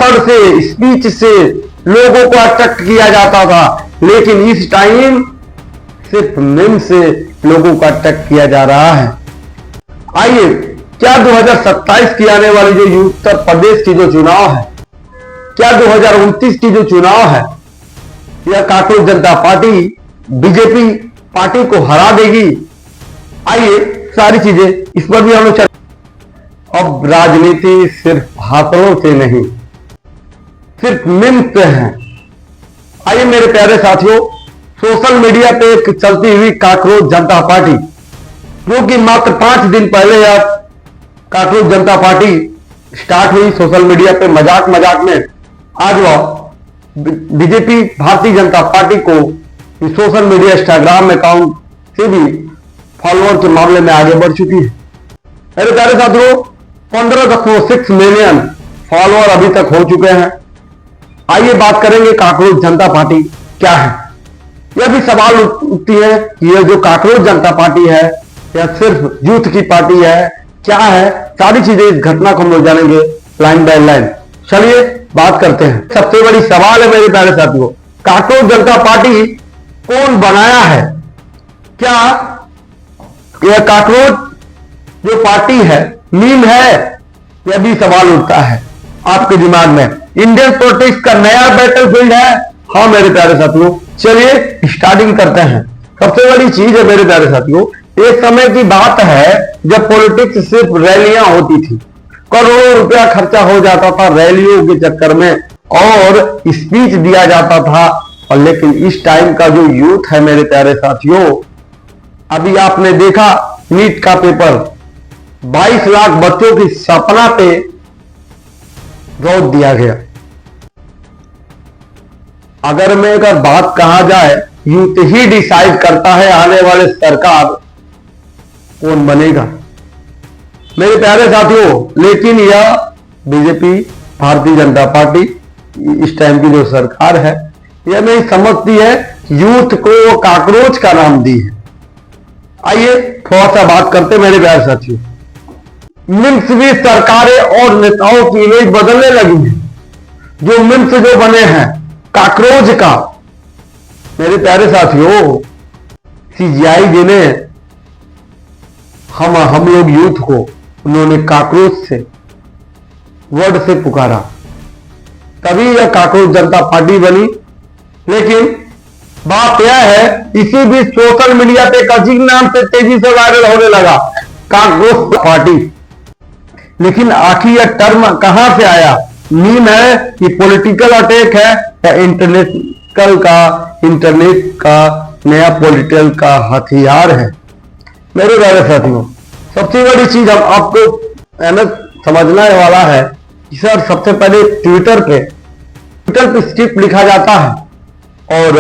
पकड़ से, स्पीच से लोगों को अट्रैक्ट किया जाता था, लेकिन इस टाइम सिर्फ मीम से लोगों को अट्रैक्ट किया जा रहा है। आइए, क्या 2027 की आने वाली जो उत्तर प्रदेश की जो चुनाव है, क्या 2029 की जो चुनाव है, यह कांग्रेस जनता पार्टी बीजेपी पार्टी को हरा देगी? आइए, सारी चीजें इस पर भी हम लोग। अब राजनीति सिर्फ भाषणों से नहीं, सिर्फ मीम पे है। आइए मेरे प्यारे साथियों, सोशल मीडिया पे एक चलती हुई कांग्रेस जनता पार्टी, जो कि मात्र 5 दिन पहले यह कांग्रेस जनता पार्टी स्टार्ट हुई सोशल मीडिया पे मजाक में, आज वह बीजेपी भारतीय जनता पार्टी को सोशल मीडिया इंस्टाग्राम अकाउंट से भी फॉलोअर के मामले में आगे बढ़ चुकी है। मेरे प्यारे साथियों, 15.6 मिलियन फॉलोअर अभी तक हो चुके हैं। आइए बात करेंगे कांग्रेस जनता पार्टी क्या है। यह भी सवाल उठती है कि यह जो कांग्रेस जनता पार्टी है, यह सिर्फ यूथ की पार्टी है, क्या है? सारी चीजें इस घटना को हम लोग जानेंगे लाइन बाय लाइन। चलिए बात करते हैं। सबसे बड़ी सवाल है मेरे प्यारे साथियों, कांग्रेस जनता पार्टी कौन बनाया है? क्या यह कांग्रेस जो पार्टी है मीम है? यह भी सवाल उठता है आपके दिमाग में। इंडियन पॉलिटिक्स का नया बैटलफील्ड है। हाँ मेरे प्यारे साथियों, चलिए स्टार्टिंग करते हैं। सबसे बड़ी चीज है मेरे प्यारे साथियों, एक समय की बात है जब पॉलिटिक्स सिर्फ रैलियां होती थी, करोड़ों रुपया खर्चा हो जाता था रैलियों के चक्कर में और स्पीच दिया जाता था। और लेकिन इस टाइम का जो यूथ है मेरे प्यारे साथियों, अभी आपने देखा नीट का पेपर, 22 लाख बच्चों की सपना पे रोक दिया गया। अगर बात कहा जाए, यूथ ही डिसाइड करता है आने वाले सरकार कौन बनेगा मेरे प्यारे साथियों। लेकिन यह बीजेपी भारतीय जनता पार्टी इस टाइम की जो सरकार है, यह नहीं समझती है यूथ को काकरोच का नाम दी है। आइए थोड़ा सा बात करते मेरे प्यारे साथियों। मिम्स भी सरकारें और नेताओं की इमेज बदलने लगी है। जो मिम्स जो बने हैं काकरोच का, मेरे प्यारे साथियों, सीजीआई जिन्हें हम लोग यूथ को उन्होंने काकरोच से वर्ड से पुकारा, तभी यह काकरोच जनता पार्टी बनी। लेकिन बात यह है, इसी बीच सोशल मीडिया पे कजी नाम से तेजी से वायरल होने लगा काकरोच पार्टी। लेकिन आखिर यह टर्म कहां से आया? मीम है कि पॉलिटिकल अटैक है या इंटरनेट का नया पॉलिटिकल का हथियार है? मेरे प्यारे साथियों, सबसे बड़ी चीज हम आपको समझना वाला है कि सर सबसे पहले ट्विटर पे स्क्रिप्ट लिखा जाता है और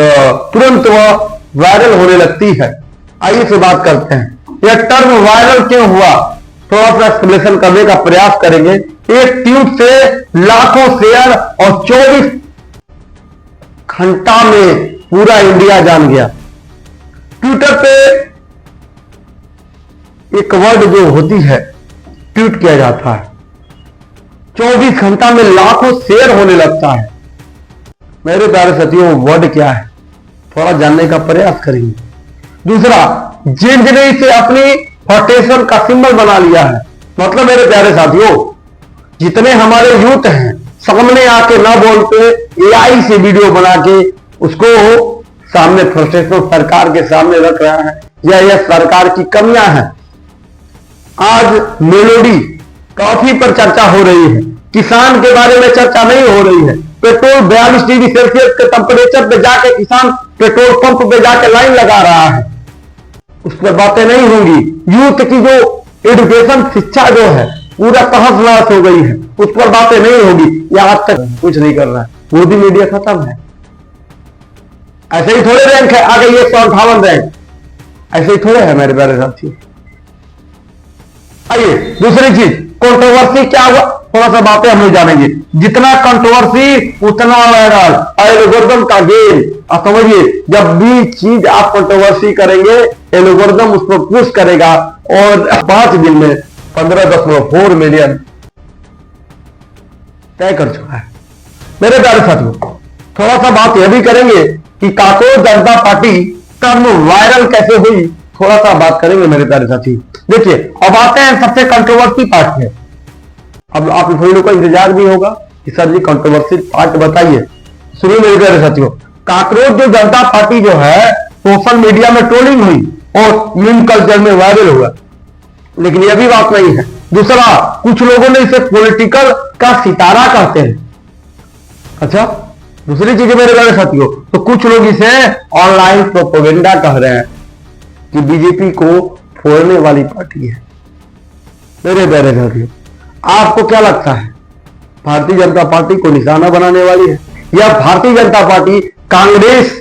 तुरंत वह वायरल होने लगती है। आइए से बात करते हैं, यह टर्म वायरल क्यों हुआ, थोड़ा सा एक्सप्लेनेशन करने का प्रयास करेंगे। एक ट्वीट से लाखों शेयर और 24 घंटा में पूरा इंडिया जान गया। ट्विटर पे एक वर्ड जो होती है ट्वीट किया जाता है, 24 घंटा में लाखों शेयर होने लगता है। मेरे प्यारे साथियों, वर्ड क्या है थोड़ा जानने का प्रयास करेंगे। दूसरा, जिन ने इसे अपनी फोटेशन का सिंबल बना लिया है। मतलब मेरे प्यारे साथियों, जितने हमारे यूथ हैं सामने आके ना बोलते एआई से वीडियो बना के उसको सामने फ्रस्ट्रेशन सरकार के सामने रख रहा है, यह सरकार की कमियां हैं। आज मेलोडी कॉफी पर चर्चा हो रही है, किसान के बारे में चर्चा नहीं हो रही है। पेट्रोल 42 डिग्री सेल्सियस के टेम्परेचर पे जाके किसान पेट्रोल पंप पे जाके लाइन लगा रहा है, उस पर बातें नहीं होंगी। यूथ की जो एजुकेशन शिक्षा जो है पूरा तहस नहस हो गई है, उस पर बातें नहीं होगी। यह आज तक कुछ नहीं कर रहा है, मोदी मीडिया खत्म है। ऐसे ही थोड़े रैंक है, आगे ये 158 रैंक, ऐसे ही थोड़े है मेरे प्यारे साथियों। आइए दूसरी चीज, कंट्रोवर्सी क्या हुआ, थोड़ा सा बातें हम लोग जानेंगे। जितना कंट्रोवर्सी उतना वायरल, एल्गोरिथम का गेम। आप समझिए, जब भी चीज आप कंट्रोवर्सी करेंगे एल्गोरिथम उस पर पुश करेगा और 5 दिन में 15.4 मिलियन तय कर चुका है। मेरे प्यारे साथियों, थोड़ा सा बात यह भी करेंगे कि कांग्रेस जनता पार्टी टर्म वायरल कैसे हुई, थोड़ा सा बात करेंगे मेरे प्यारे साथी। देखिए, अब आते हैं सबसे कंट्रोवर्सी पार्ट में। अब आप लोगों को इंतजार भी होगा कि सर जी कंट्रोवर्सी पार्ट बताइए। सुनिए मेरे प्यारे साथियों, कांग्रेस जो जनता पार्टी जो है सोशल मीडिया में ट्रोलिंग हुई और मीम कल्चर में वायरल हुआ, लेकिन यह भी बात नहीं है। दूसरा, कुछ लोगों ने इसे पॉलिटिकल का सितारा कहते हैं। अच्छा, दूसरी चीज मेरे प्यारे साथियों, तो कुछ लोग इसे ऑनलाइन प्रोपेगेंडा कह रहे हैं कि बीजेपी को फोड़ने वाली पार्टी है। मेरे प्यारे साथियों, आपको क्या लगता है, भारतीय जनता पार्टी को निशाना बनाने वाली है या भारतीय जनता पार्टी कांग्रेस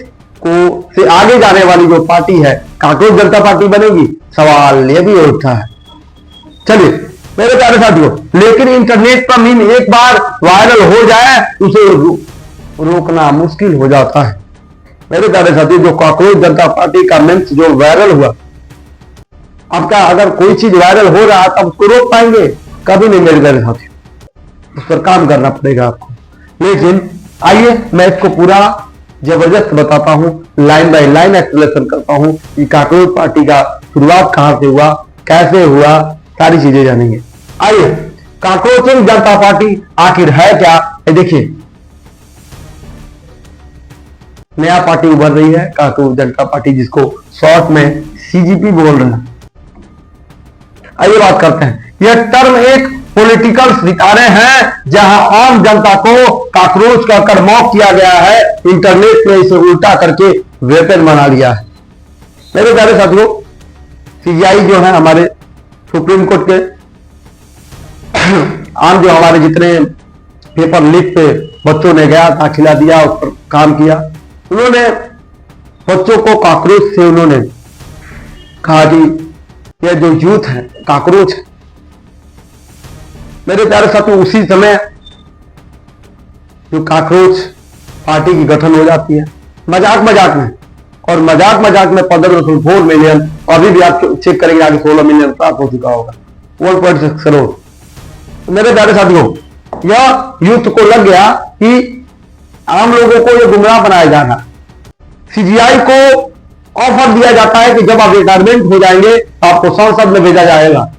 को से आगे जाने वाली जो पार्टी है कांग्रेस जनता पार्टी बनेगी? सवाल यह भी उठता है। चलिए मेरे प्यारे साथियों, लेकिन इंटरनेट पर मीम एक बार वायरल हो जाए उसे रोकना मुश्किल हो जाता है। मेरे प्यारे साथियों, जो कांग्रेस जनता पार्टी का मीम्स जो वायरल हुआ, अब क्या अगर कोई चीज वायरल हो रहा है तब उसको रोक पाएंगे? कभी नहीं मेरे प्यारे साथियों, उस पर काम करना पड़ेगा आपको। लेकिन आइए मैं इसको पूरा जबरदस्त बताता हूं, लाइन बाय लाइन एक्सप्लेनेशन करता हूं कि कांग्रेस पार्टी का शुरुआत कहां से हुआ, कैसे हुआ, सारी चीजें जानेंगे। आइए, कांग्रेस जनता पार्टी आखिर है क्या? देखिए, नया पार्टी उभर रही है कांग्रेस जनता पार्टी, जिसको शॉर्ट में सीजीपी बोल रहे हैं। आइए बात करते हैं। यह टर्म एक पॉलिटिकल सितारे हैं जहां आम जनता को काकरोच कहकर मॉक किया गया है। इंटरनेट में इसे उल्टा करके वेपन बना लिया है। मेरे प्यारे साथियों, सीजीआई जो है हमारे सुप्रीम कोर्ट के आम जो हमारे जितने पेपर लीक पे बच्चों ने गया दाखिला दिया, उस पर काम किया, उन्होंने बच्चों को काकरोच से उन्होंने कहा कि यह जो यूथ है काकरोच है। मेरे प्यारे साथियों, उसी समय जो काकरोच पार्टी की गठन हो जाती है मजाक मजाक में, और मजाक मजाक में 15.4 मिलियन, अभी भी आप चेक करेंगे आगे 16 मिलियन प्राप्त हो चुका होगा, 1.6 करोड़। तो मेरे प्यारे साथियों, यह यूथ को लग गया कि आम लोगों को यह गुमराह बनाया जाना। सीजीआई को ऑफर दिया जाता है कि जब आप रिटायरमेंट हो जाएंगे तो आपको संसद में भेजा जाएगा।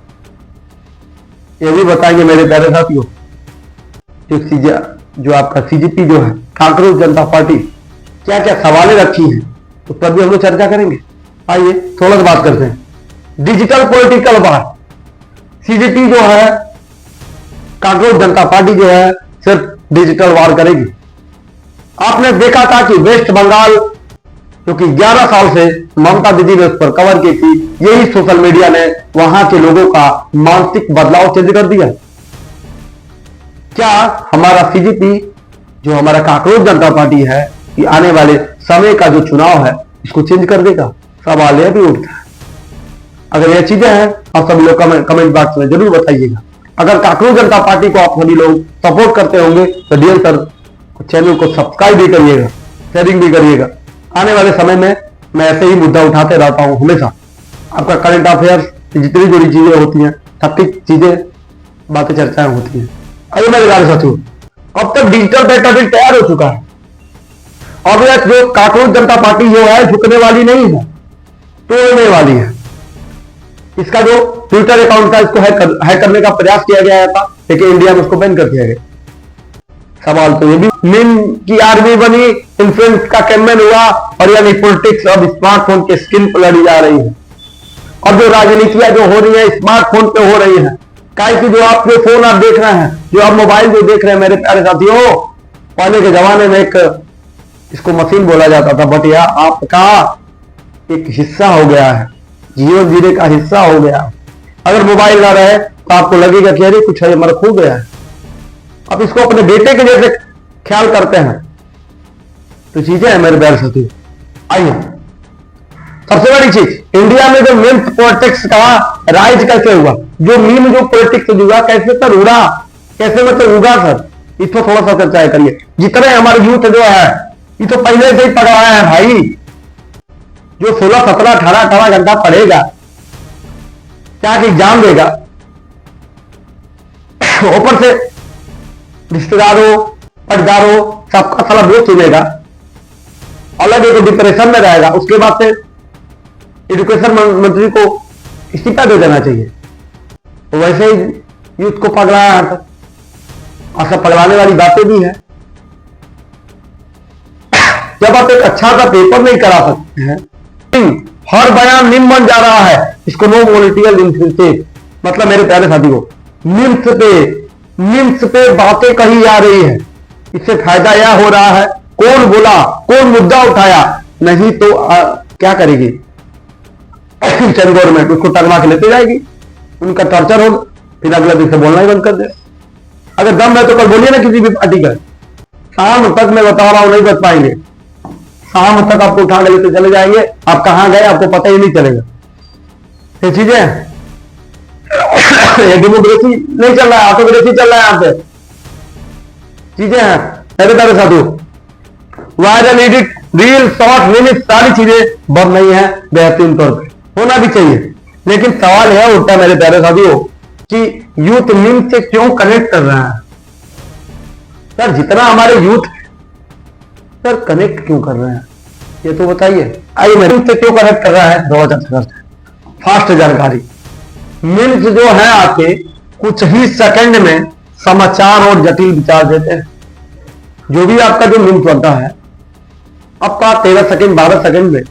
ये भी बताएंगे मेरे प्यारे साथियों, जो आपका सीजीपी जो है कांग्रेस जनता पार्टी क्या क्या सवालें रखी हैं उस पर भी हम लोग चर्चा करेंगे। आइए थोड़ा सा बात करते हैं। डिजिटल पॉलिटिकल वार, सीजीपी जो है कांग्रेस जनता पार्टी जो है सिर्फ डिजिटल वार करेगी। आपने देखा था कि वेस्ट बंगाल जो कि 11 साल से ममता दीदी ने उस पर कवर की थी, यही सोशल मीडिया ने वहां के लोगों का मानसिक बदलाव चेंज कर दिया। क्या हमारा सीजीपी जो हमारा कांग्रेस जनता पार्टी है कि आने वाले समय का जो चुनाव है इसको चेंज कर देगा? सवाल यह भी उठता है। अगर यह चीजें हैं आप सभी लोग कमेंट बॉक्स में जरूर बताइएगा। अगर कांग्रेस जनता पार्टी को आप सभी लोग सपोर्ट करते होंगे तो डियर सर चैनल को सब्सक्राइब भी करिएगा, शेयरिंग भी करिएगा। आने वाले समय में मैं ऐसे ही मुद्दा उठाते रहता हूं हमेशा। आपका करंट अफेयर्स जितनी जुड़ी चीजें होती हैं, सबकी चीजें बातें चर्चाएं होती हैं। अरे मेरे प्यारे साथियों, अब तक डिजिटल डेटा बिल तैयार हो चुका है। अब यह जो कांग्रेस जनता पार्टी जो है झुकने वाली नहीं है, तोड़ने वाली है। इसका जो ट्विटर अकाउंट था इसको हैक करने का प्रयास किया गया था, लेकिन इंडिया में उसको बैन कर दिया गया। सवाल तो ये भी, मीम की आर्मी बनी, इन्फ्लुएंस का कैंपेन हुआ, और यानी पॉलिटिक्स अब स्मार्टफोन के स्किन पर लड़ी जा रही है। और जो राजनीतियां जो हो रही है स्मार्टफोन पे हो रही है। काहे कि जो आप जो फोन आप देख रहे हैं, जो आप मोबाइल जो देख रहे हैं मेरे प्यारे साथियों, पहले के जमाने में एक इसको मशीन बोला जाता था, बट यह आपका एक हिस्सा हो गया है, जीवन जीने का हिस्सा हो गया। अगर मोबाइल ना रहे तो आपको लगेगा कि अरे कुछ है, मर खो गया है। आप इसको अपने बेटे के जैसे ख्याल करते हैं, तो चीजें हैं मेरे प्यारे साथियों। आइए, सबसे बड़ी चीज, इंडिया में जो मीम पॉलिटिक्स का राइज कैसे हुआ, जो मीम जो पॉलिटिक्स हुआ कैसे सर उड़ा, कैसे मतलब उगा सर, इसको थोड़ा सा चर्चा करिए। जितने हमारे यूथ जो है ये तो पहले से ही पढ़वाया है भाई, जो 16, 17, 18 घंटा पढ़ेगा क्या एग्जाम देगा, ऊपर से रिश्तेदारों पटदार हो, सबका साला वोट चुनेगा, अलग एक डिप्रेशन में रहेगा, उसके बाद से एजुकेशन मंत्री को इस्तीफा दे देना चाहिए। तो वैसे ही यूथ को पकड़ाया है, और सब पकड़ाने वाली बातें भी है। जब आप एक अच्छा सा पेपर नहीं करा सकते हैं, हर बयान निम्न बन जा रहा है, इसको नो पॉलिटिकल इन्फ्लुएंस, मतलब मेरे प्यारे साथियों, निम्स पे बातें कही जा रही है। इससे फायदा यह हो रहा है, कौन बोला, कौन मुद्दा उठाया, नहीं तो क्या करेगी गवर्नमेंट, उसको टगमा के लेते जाएगी, उनका टॉर्चर होगा, फिर अगले दिन से बोलना ही बंद कर दे। अगर दम है तो कल बोलिए ना किसी भी पार्टी का, शाम तक मैं बता रहा हूं नहीं बच पाएंगे, शाम तक आपको उठा के लेते चले जाएंगे, आप कहां गए आपको पता ही नहीं चलेगा। ये चीजें डेमोक्रेसी नहीं चल रहा है, ऑटोक्रेसी चल रहा है यहाँ पे, चीजें हैं मेरे प्यारे साथियों। Viral edit, reel, short, minute, सारी चीजें बंद नहीं है, बेहतरीन तौर पे होना भी चाहिए। लेकिन सवाल है उल्टा मेरे प्यारे साथियों कि यूथ मीम से क्यों कनेक्ट कर रहा है? सर जितना हमारे यूथ सर कनेक्ट क्यों कर रहे हैं ये तो बताइए। आइए मीम से क्यों कनेक्ट कर रहा है, बहुत अच्छा करते हैं। फास्ट जानकारी, मीम्स जो है आपके कुछ ही सेकंड में समाचार और जटिल विचार देते हैं। जो भी आपका जो मीम्स बनता है आपका 13 सेकंड 12 सेकंड में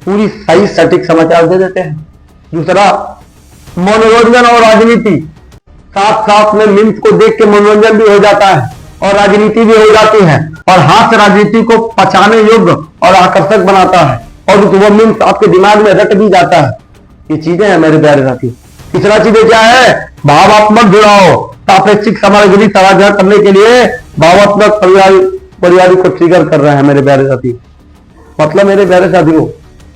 पूरी सही सटीक समाचार दे देते हैं। दूसरा मनोरंजन और राजनीति, साथ साथ में मीम्स को देख के मनोरंजन भी हो जाता है और राजनीति भी हो जाती है, और हास्य राजनीति को पचाने योग्य और आकर्षक बनाता है, और वो मीम्स आपके दिमाग में रट भी जाता है। ये चीजें हैं मेरे प्यारे साथी। तीसरा चीजें क्या है, भावात्मक जुड़ाव, सापेक्षिक सामग्री साझा करने के लिए भावात्मक परिवार को ट्रिगर कर रहे हैं मेरे प्यारे साथी। मतलब मेरे प्यारे साथियों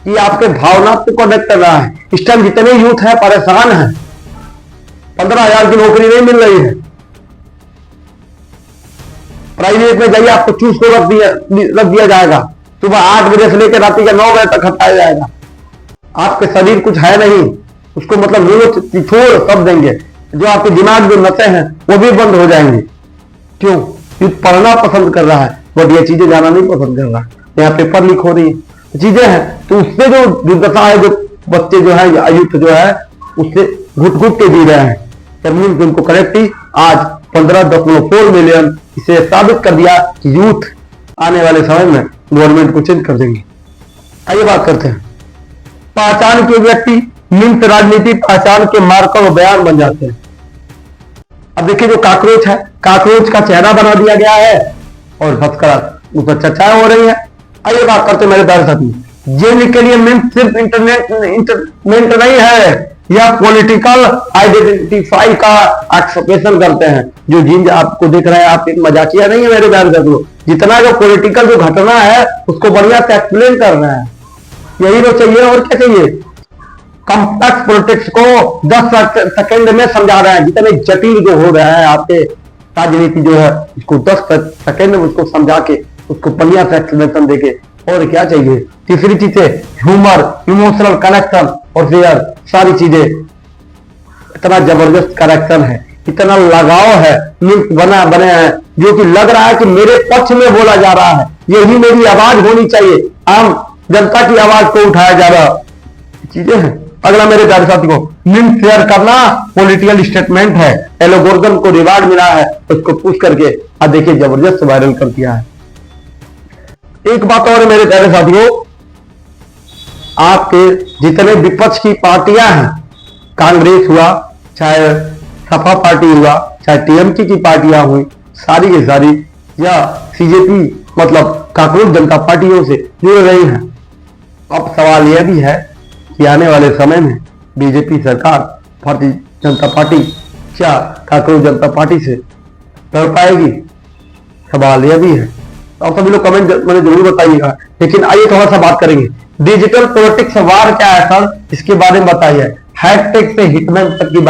कि आपके भावना को कनेक्ट कर रहा है। इस टाइम जितने यूथ है परेशान है, 15,000 की नौकरी नहीं मिल रही है, प्राइवेट में जाइए आपको चूस को रख दिया जाएगा, सुबह 8 बजे से लेकर रात के 9 बजे तक हटाया जाएगा। आपके शरीर कुछ है नहीं, उसको मतलब छोड़ सब देंगे, जो आपके दिमाग में नसें हैं वो भी बंद हो जाएंगे। क्यों? यूथ पढ़ना पसंद कर रहा है बट ये चीजें जाना नहीं पसंद कर रहा है, यहाँ पेपर लीक हो रही है, चीजें हैं। तो उससे जो दुर्दशा है, जो बच्चे जो है यूथ जो है उससे घुट घुट के जी रहे हैं। तब उनको करेक्टली आज 15.4 मिलियन इसे साबित कर दिया कि यूथ आने वाले समय में गवर्नमेंट को चेंज कर देंगे। आइए बात करते हैं पहचान के व्यक्ति, मीम्स राजनीति पहचान के मार्कर और बयान बन जाते हैं। अब देखिए जो काकरोच है, काकरोच का चेहरा बना दिया गया है और भटकर उस पर चर्चाएं हो रही है। आइए बात करते हैं मेरे प्यारे साथी, जिनके लिए मीम्स सिर्फ इंटरटेनमेंट नहीं है, यह पॉलिटिकल आइडेंटिफाई का एक्सप्रेशन करते हैं। जो जिन आपको दिख रहे हैं, आप एक मजाकिया नहीं है मेरे प्यारे साथियों, जितना जो पॉलिटिकल जो घटना है उसको बढ़िया से एक्सप्लेन कर रहे हैं। यही तो चाहिए, और क्या चाहिए। कॉम्प्लेक्स पॉलिटिक्स को 10 सेकंड में समझा रहे हैं। जितने जटिल जो हो रहा है आपके राजनीति जो है इसको 10 सेकंड में उसको समझा के उसको बढ़िया से एक्सप्लेनेशन देके, और क्या चाहिए। तीसरी चीज है ह्यूमर, इमोशनल कनेक्शन और फेयर, सारी चीजें इतना जबरदस्त कनेक्शन है, इतना लगाव है, मीम्स बने हैं जो कि लग रहा है कि मेरे पक्ष में बोला जा रहा है, यही मेरी आवाज होनी चाहिए, आम जनता की आवाज को उठाया जा रहा चीजें हैं। अगला मेरे प्यारे साथियों, मीम शेयर करना पॉलिटिकल स्टेटमेंट है। एल्गोरिथम को रिवार्ड मिला है, उसको पुश करके अब देखिए जबरदस्त वायरल कर दिया है। एक बात और मेरे प्यारे साथियों, आपके जितने विपक्ष की पार्टियां हैं, कांग्रेस हुआ, चाहे सपा पार्टी हुआ, चाहे टीएमसी की पार्टियां हुई, सारी की सारी या सीजेपी मतलब कांग्रेस जनता पार्टियों से जुड़ रही हैं। अब सवाल यह भी है कि आने वाले समय में बीजेपी सरकार भारतीय जनता पार्टी क्या कांग्रेस जनता पार्टी से लड़ पाएगी? सवाल यह भी है। आप सभी लोग कमेंट मुझे जरूर बताइएगा। लेकिन आइए थोड़ा सा बात करेंगे डिजिटल पॉलिटिक्स वार क्या है सर, इसके बारे में बताइए। हैशटैग से हिटमैन तक की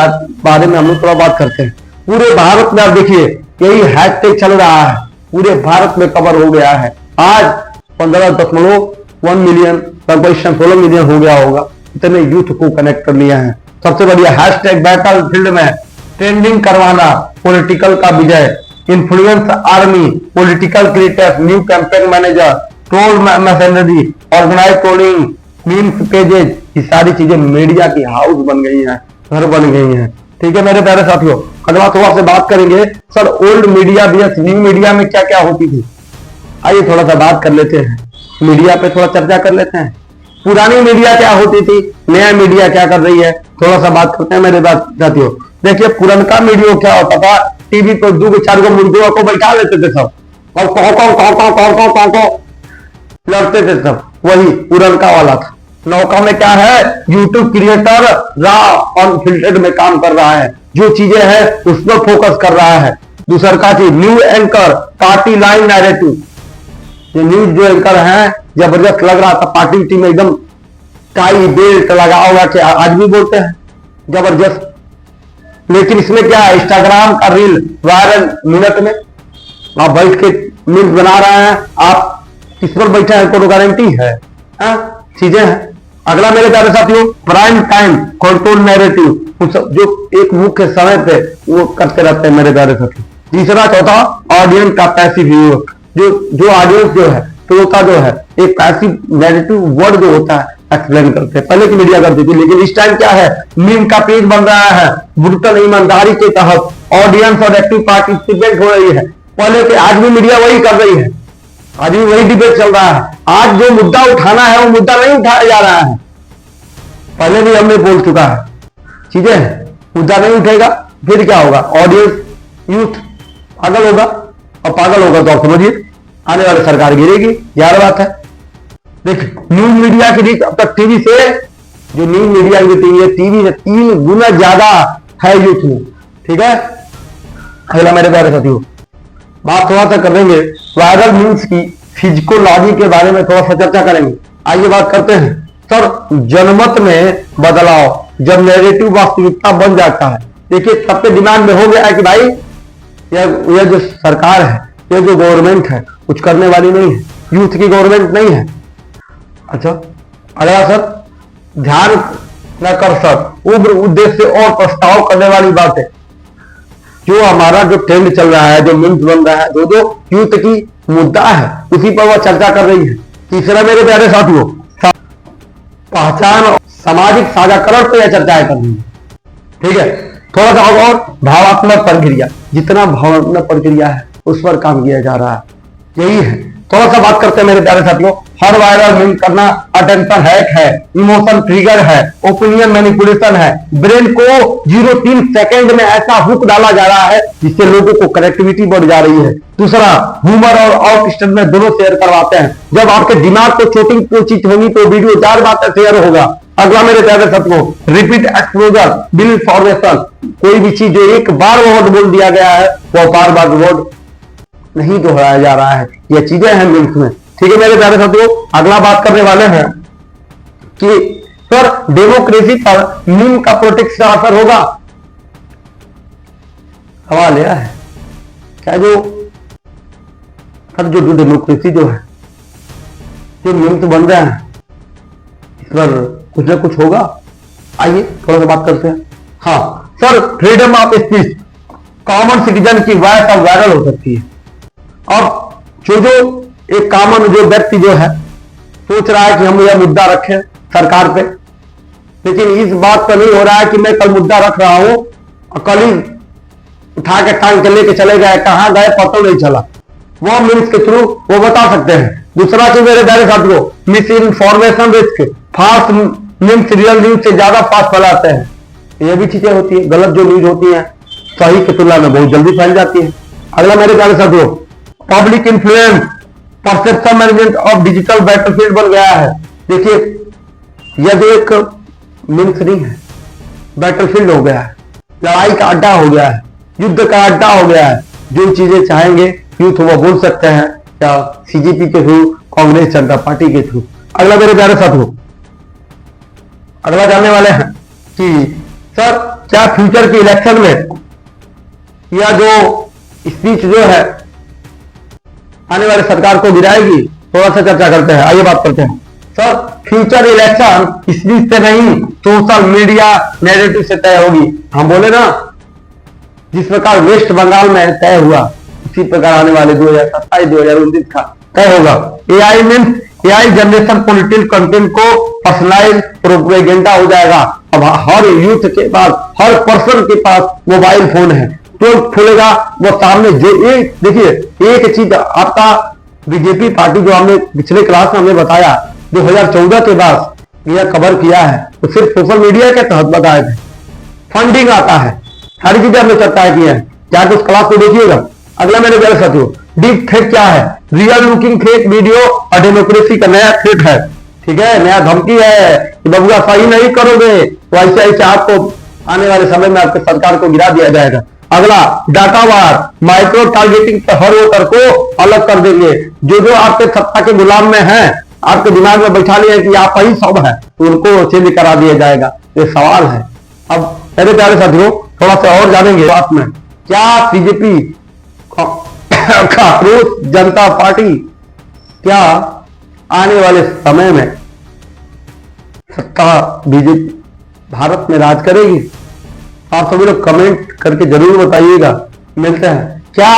बारे में हम लोग थोड़ा बात करते हैं। पूरे भारत में आप देखिए यही हैशटैग चल रहा है, पूरे भारत में कवर हो गया है। आज 15.1 मिलियन, लगभग 16 मिलियन हो गया होगा, इतने यूथ को कनेक्ट कर लिया है। सबसे बढ़िया हैशटैग बैटल फील्ड में ट्रेंडिंग करवाना, पॉलिटिकल का विजय, influence army, political creators, new campaign manager, troll मैसेंजरी, ऑर्गेनाइज ट्रोलिंग, मीम्स पेजेज, ये सारी चीजें मीडिया की हाउस बन गई हैं, घर बन गई हैं। ठीक है मेरे प्यारे साथियों, अगला थोड़ा से बात करेंगे sir old media vs new media में क्या क्या होती थी। आइए थोड़ा सा बात कर लेते हैं, मीडिया पे थोड़ा चर्चा कर लेते हैं। पुरानी मीडिया क्या होती थी, नया मीडिया क्या कर रही है, थोड़ा सा बात करते हैं मेरे साथियों। देखिए पुरनका मीडिया क्या होता था, टीवी पर 2-4 मुर्गियों को बैठा लेते थे सब और कौ लड़ते थे सब, वही पुरनका वाला था। नौका में क्या है, यूट्यूब क्रिएटर रॉ अनफिल्टर्ड में काम कर रहा है, जो चीजें हैं उस पर फोकस कर रहा है। दूसरा का चीज new anchor, party line narrative, जो न्यूज जो एंकर है जबरदस्त लग रहा था, पार्टी टीम एकदम टाई बेल्ट लगा होगा कि आज भी बोलते हैं जबरदस्त। लेकिन इसमें क्या है, इंस्टाग्राम का रील वायरल मिनट में, आप बैठ के न्यूज बना रहे हैं, आप किस पर बैठे हैं कोई गारंटी है, चीजें हैं। अगला मेरे प्यारे साथियों प्राइम टाइम कंट्रोल नैरेटिव, जो एक मुख्य समय पे वो करते रहते हैं मेरे प्यारे साथियों। तीसरा चौथा ऑडियंस का पैसिव व्यूअर, जो ऑडियंस जो है श्रोता जो है एक पैसिव नैरेटिव वर्ड जो होता है एक्सप्लेन करते हैं, पहले की मीडिया करती थी। लेकिन इस टाइम क्या है, मीम का पेज बन रहा है, ब्रुटल ईमानदारी के तहत ऑडियंस और एक्टिव पार्टिसिपेंट हो रही है। पहले के आज भी मीडिया वही कर रही है, आज भी वही डिबेट चल रहा है। आज जो मुद्दा उठाना है वो मुद्दा नहीं उठाया जा रहा है, पहले भी हमने बोल चुका है, चीजें हैं मुद्दा नहीं उठेगा फिर क्या होगा, ऑडियंस यूथ पागल होगा, और पागल होगा तो आप समझिए आने वाली सरकार गिरेगी, यार बात है। देखिए न्यूज मीडिया की रीच अब तक टीवी से, जो न्यूज मीडिया की टीवी से 3 गुना ज्यादा है यूथ में। ठीक है, अगला मेरे प्यारे साथियों बात थोड़ा सा करेंगे वायरल न्यूज की फिजिकोलॉजी के बारे में, थोड़ा सा चर्चा करेंगे। आइए बात करते हैं सर जनमत में बदलाव, जब नैरेटिव वास्तविकता बन जाता है। देखिए सबके दिमाग में हो गया है कि भाई यह जो सरकार है, यह जो गवर्नमेंट है कुछ करने वाली नहीं है, यूथ की गवर्नमेंट नहीं है। अच्छा अगला सर ध्यान न कर सर उग्र उद्देश्य और प्रस्ताव करने वाली बात है, जो हमारा जो ट्रेंड चल रहा है, जो मीम्स बन रहा है, जो यूथ की मुद्दा है उसी पर वह चर्चा कर रही है। तीसरा मेरे प्यारे साथियों पहचान और सामाजिक साझाकरण पर यह चर्चाएं कर रही है। ठीक है, थोड़ा सा और भावात्मक प्रक्रिया, जितना भावात्मक प्रक्रिया है उस पर काम किया जा रहा है, यही है। थोड़ा सा बात करते हैं मेरे प्यारे साथियों, हर वायरल मीम करना अटेंशन हैक है, इमोशन ट्रिगर है, ओपिनियन मैनिपुलेशन है, ब्रेन को 0.3 सेकंड में ऐसा हुक डाला जा रहा है जिससे लोगों को कनेक्टिविटी बढ़ जा रही है। दूसरा ह्यूमर और आउट स्टेट में दोनों शेयर करवाते हैं, जब आपके दिमाग को चोटिंग कोशिश होगी तो वीडियो 4 बातें शेयर होगा। अगला मेरे प्यारे साथियों रिपीट एक्सपोजर बिल फॉर्मेशन, कोई भी चीज जो एक बार वर्ड बोल दिया गया है वो बार बार वर्ड नहीं दोहराया जा रहा है, ये चीजें हैं मीम्स में। ठीक है मेरे प्यारे साथियों अगला बात करने वाले हैं कि सर डेमोक्रेसी पर मीम का प्रोटेक्ट का असर होगा। सवाल यह है क्या जो डेमोक्रेसी जो है, जो मीम्स बन रहे हैं इस पर कुछ ना कुछ होगा। आइए थोड़ा सा बात करते हैं। हाँ sir freedom of speech, common citizen की वॉइस अब वायरल हो सकती है। अब जो एक कॉमन जो व्यक्ति जो है सोच रहा है कि हम यह मुद्दा रखें सरकार पे, लेकिन इस बात पर नहीं हो रहा है कि मैं कल मुद्दा रख रहा हूं और कल ही उठा के टांग के लेके चले गए, कहां गए पता नहीं चला, वो मीम्स के थ्रू वो बता सकते हैं। दूसरा चीज मेरे प्यारे साथियों miss information risk, fast memes real news से ज्यादा फास्ट फैलाते हैं, ये भी चीजें होती है। गलत जो न्यूज होती है सही की तुलना में बहुत जल्दी फैल जाती है। अगला मेरे प्यारे साथियों public influence, perception management of digital battlefield बन गया है। देखिए यह जो एक मीम्स नहीं है, बैटलफील्ड हो गया है, लड़ाई का अड्डा हो गया है, युद्ध का अड्डा हो गया है। जो चीजें चाहेंगे यूथ वो बोल सकते हैं, या सीजेपी के थ्रू, कांग्रेस जनता पार्टी के थ्रू। अगला मेरे प्यारे साथियों अगला जानने वाले हैं कि सर क्या फ्यूचर के इलेक्शन में या जो स्पीच जो है आने वाले सरकार को गिराएगी, थोड़ा सा चर्चा करते हैं। आइए बात करते हैं सर फ्यूचर इलेक्शन स्पीच से नहीं सोशल मीडिया नैरेटिव से तय होगी। हम बोले ना जिस प्रकार वेस्ट बंगाल में तय हुआ, इसी प्रकार आने वाले 2027-2029 का तय होगा। AI means AI generation political content को पर्सनलाइज प्रोपेगेंडा हो जाएगा। अब हर यूथ के पास, हर पर्सन के पास मोबाइल फोन है, तो खोलेगा वो सामने जो एक देखिए एक चीज आपका बीजेपी पार्टी जो हमने पिछले क्लास में हमने बताया 2014 के बाद यह कवर किया है, तो सिर्फ सोशल मीडिया के तहत बताए थे। फंडिंग आता है, सारी चीजें हमने चर्चा की है, चाहे उस क्लास को देखिएगा। अगला मेरे प्यारे साथियों, डीप फेक क्या है? रियल लुकिंग फेक वीडियो और डेमोक्रेसी का नया थ्रेट है। ठीक है, नया धमकी है कि बबुआ सही नहीं करोगे तो ऐसे ऐसे आपको आने वाले समय में आपके सरकार को गिरा दिया जाएगा। अगला डाटा वार, माइक्रो टारगेटिंग पर हर वोटर को अलग कर देंगे। जो आपके सत्ता के गुलाम में है, आपके दिमाग में बैठा लिया कि आप ही सब है, तो उनको चेंज करा दिया जाएगा। ये सवाल है। अब मेरे प्यारे साथियों थोड़ा सा और जानेंगे बात में, क्या बीजेपी कांग्रेस जनता पार्टी क्या आने वाले समय में सत्ता बीजेपी भारत में राज करेगी? आप सभी लोग कमेंट करके जरूर बताइएगा। मिलते हैं क्या